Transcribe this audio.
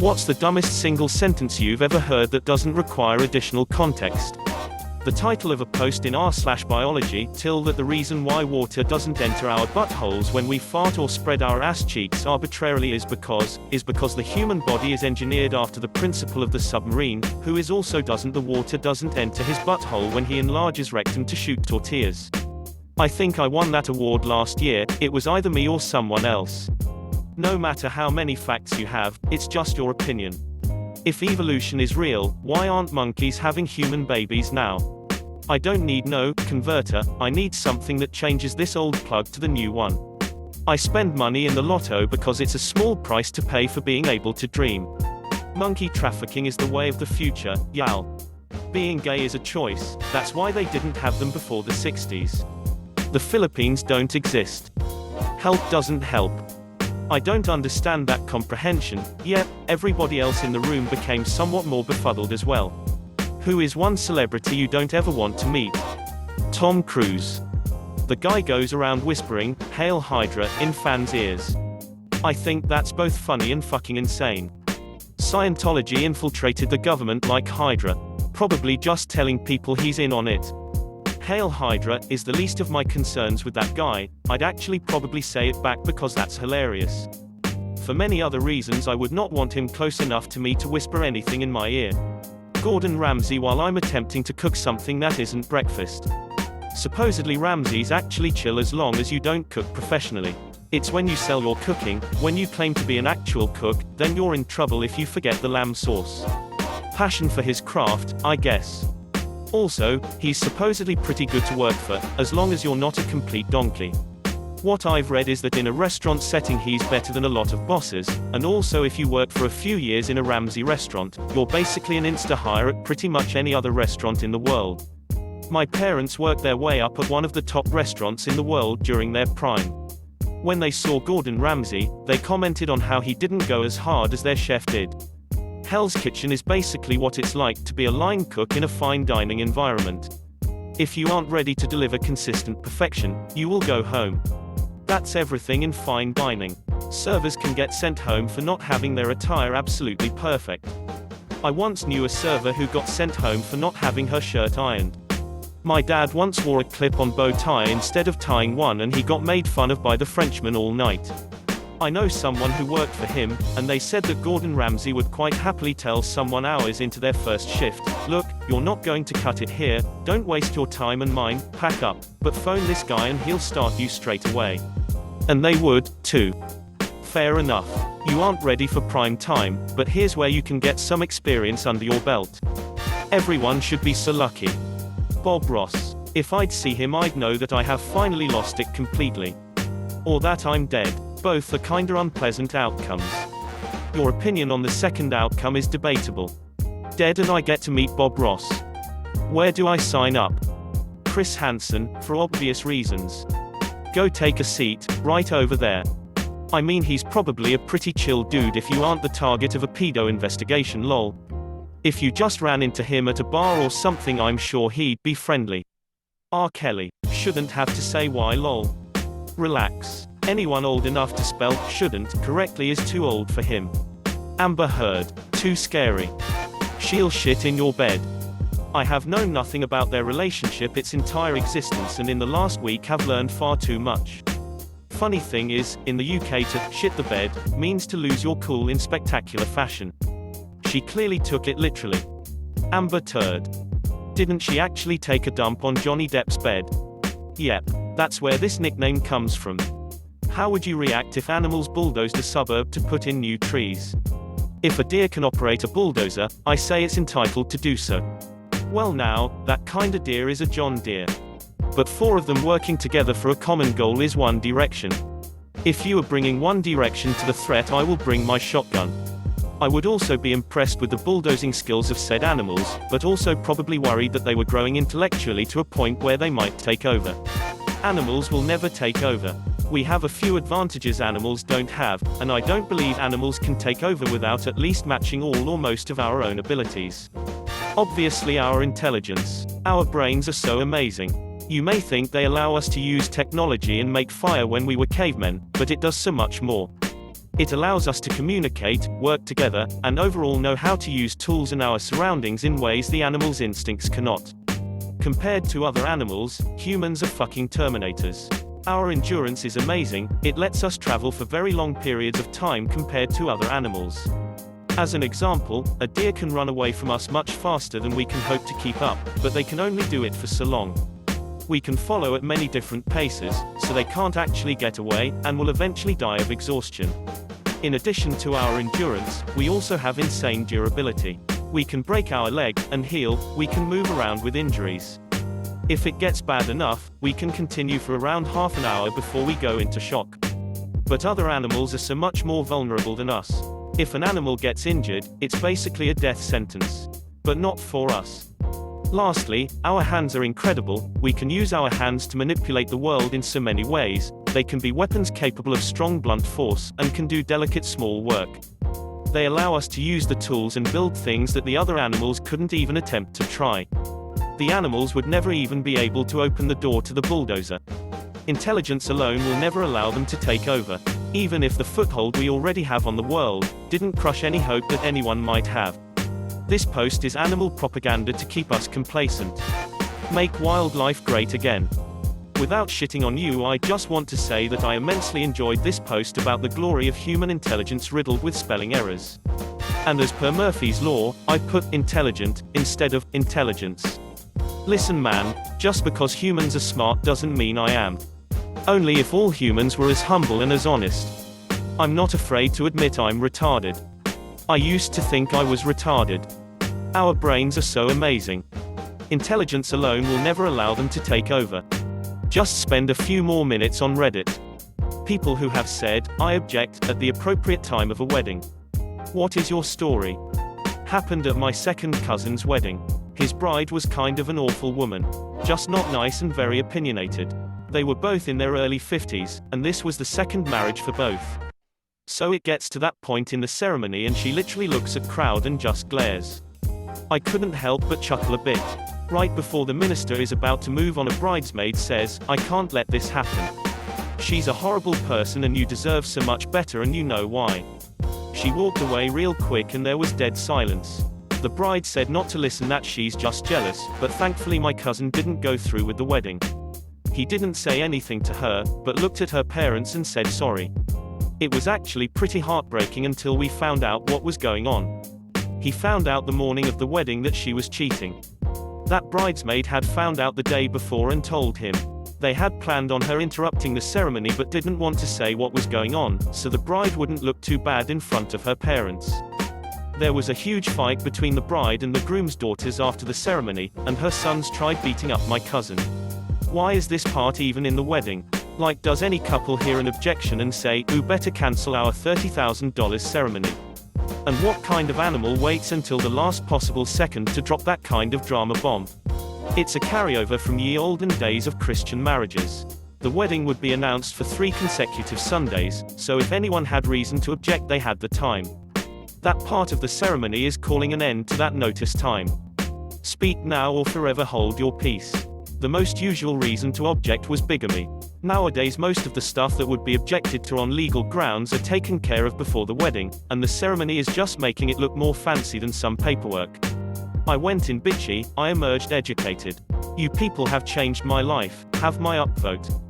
What's the dumbest single sentence you've ever heard that doesn't require additional context? The title of a post in r/biology, that the reason why water doesn't enter our buttholes when we fart or spread our ass cheeks arbitrarily is because the human body is engineered after the principle of the submarine, who is also doesn't the water doesn't enter his butthole when he enlarges rectum to shoot tortillas. I think I won that award last year, it was either me or someone else. No matter how many facts you have, it's just your opinion. If evolution is real, why aren't monkeys having human babies now? I don't need no converter, I need something that changes this old plug to the new one. I spend money in the lotto because it's a small price to pay for being able to dream. Monkey trafficking is the way of the future, y'all. Being gay is a choice, that's why they didn't have them before the 60s. The Philippines don't exist. Help doesn't help. I don't understand that comprehension, yet, everybody else in the room became somewhat more befuddled as well. Who is one celebrity you don't ever want to meet? Tom Cruise. The guy goes around whispering, "Hail Hydra," in fans' ears. I think that's both funny and fucking insane. Scientology infiltrated the government like Hydra, probably just telling people he's in on it. Hail Hydra is the least of my concerns with that guy, I'd actually probably say it back because that's hilarious. For many other reasons I would not want him close enough to me to whisper anything in my ear. Gordon Ramsay while I'm attempting to cook something that isn't breakfast. Supposedly Ramsay's actually chill as long as you don't cook professionally. It's when you sell your cooking, when you claim to be an actual cook, then you're in trouble if you forget the lamb sauce. Passion for his craft, I guess. Also, he's supposedly pretty good to work for, as long as you're not a complete donkey. What I've read is that in a restaurant setting he's better than a lot of bosses, and also if you work for a few years in a Ramsay restaurant, you're basically an insta-hire at pretty much any other restaurant in the world. My parents worked their way up at one of the top restaurants in the world during their prime. When they saw Gordon Ramsay, they commented on how he didn't go as hard as their chef did. Hell's Kitchen is basically what it's like to be a line cook in a fine dining environment. If you aren't ready to deliver consistent perfection, you will go home. That's everything in fine dining. Servers can get sent home for not having their attire absolutely perfect. I once knew a server who got sent home for not having her shirt ironed. My dad once wore a clip-on bow tie instead of tying one and he got made fun of by the Frenchman all night. I know someone who worked for him, and they said that Gordon Ramsay would quite happily tell someone hours into their first shift, "Look, you're not going to cut it here, don't waste your time and mine, pack up, but phone this guy and he'll start you straight away." And they would, too. Fair enough. You aren't ready for prime time, but here's where you can get some experience under your belt. Everyone should be so lucky. Bob Ross. If I'd see him I'd know that I have finally lost it completely. Or that I'm dead. Both are kinda unpleasant outcomes. Your opinion on the second outcome is debatable. Dead and I get to meet Bob Ross. Where do I sign up? Chris Hansen, for obvious reasons. Go take a seat, right over there. I mean he's probably a pretty chill dude if you aren't the target of a pedo investigation lol. If you just ran into him at a bar or something I'm sure he'd be friendly. R. Kelly. Shouldn't have to say why lol. Relax. Anyone old enough to spell "shouldn't" correctly is too old for him. Amber Heard. Too scary. She'll shit in your bed. I have known nothing about their relationship its entire existence and in the last week have learned far too much. Funny thing is, in the UK to "shit the bed" means to lose your cool in spectacular fashion. She clearly took it literally. Amber Turd. Didn't she actually take a dump on Johnny Depp's bed? Yep, that's where this nickname comes from. How would you react if animals bulldozed a suburb to put in new trees? If a deer can operate a bulldozer, I say it's entitled to do so. Well now, that kinda deer is a John Deere. But four of them working together for a common goal is One Direction. If you are bringing One Direction to the threat I will bring my shotgun. I would also be impressed with the bulldozing skills of said animals, but also probably worried that they were growing intellectually to a point where they might take over. Animals will never take over. We have a few advantages animals don't have, and I don't believe animals can take over without at least matching all or most of our own abilities. Obviously our intelligence. Our brains are so amazing. You may think they allow us to use technology and make fire when we were cavemen, but it does so much more. It allows us to communicate, work together, and overall know how to use tools and our surroundings in ways the animal's instincts cannot. Compared to other animals, humans are fucking terminators. Our endurance is amazing, it lets us travel for very long periods of time compared to other animals. As an example, a deer can run away from us much faster than we can hope to keep up, but they can only do it for so long. We can follow at many different paces, so they can't actually get away, and will eventually die of exhaustion. In addition to our endurance, we also have insane durability. We can break our leg, and heal, we can move around with injuries. If it gets bad enough, we can continue for around half an hour before we go into shock. But other animals are so much more vulnerable than us. If an animal gets injured, it's basically a death sentence. But not for us. Lastly, our hands are incredible, we can use our hands to manipulate the world in so many ways. They can be weapons capable of strong blunt force, and can do delicate small work. They allow us to use the tools and build things that the other animals couldn't even attempt to try. The animals would never even be able to open the door to the bulldozer. Intelligence alone will never allow them to take over. Even if the foothold we already have on the world didn't crush any hope that anyone might have. This post is animal propaganda to keep us complacent. Make wildlife great again. Without shitting on you, I just want to say that I immensely enjoyed this post about the glory of human intelligence riddled with spelling errors. And as per Murphy's Law, I put intelligent instead of intelligence. Listen man, just because humans are smart doesn't mean I am. Only if all humans were as humble and as honest. I'm not afraid to admit I'm retarded. I used to think I was retarded. Our brains are so amazing. Intelligence alone will never allow them to take over. Just spend a few more minutes on Reddit. People who have said, I object, at the appropriate time of a wedding. What is your story? Happened at my second cousin's wedding. His bride was kind of an awful woman. Just not nice and very opinionated. They were both in their early 50s, and this was the second marriage for both. So it gets to that point in the ceremony and she literally looks at crowd and just glares. I couldn't help but chuckle a bit. Right before the minister is about to move on, a bridesmaid says, I can't let this happen. She's a horrible person and you deserve so much better and you know why. She walked away real quick and there was dead silence. The bride said not to listen, that she's just jealous, but thankfully my cousin didn't go through with the wedding. He didn't say anything to her, but looked at her parents and said sorry. It was actually pretty heartbreaking until we found out what was going on. He found out the morning of the wedding that she was cheating. That bridesmaid had found out the day before and told him. They had planned on her interrupting the ceremony but didn't want to say what was going on, so the bride wouldn't look too bad in front of her parents. There was a huge fight between the bride and the groom's daughters after the ceremony, and her sons tried beating up my cousin. Why is this part even in the wedding? Like, does any couple hear an objection and say, ooh, better cancel our $30,000 ceremony? And what kind of animal waits until the last possible second to drop that kind of drama bomb? It's a carryover from ye olden days of Christian marriages. The wedding would be announced for 3 consecutive Sundays, so if anyone had reason to object they had the time. That part of the ceremony is calling an end to that notice time. Speak now or forever hold your peace. The most usual reason to object was bigamy. Nowadays most of the stuff that would be objected to on legal grounds are taken care of before the wedding, and the ceremony is just making it look more fancy than some paperwork. I went in bitchy, I emerged educated. You people have changed my life, have my upvote.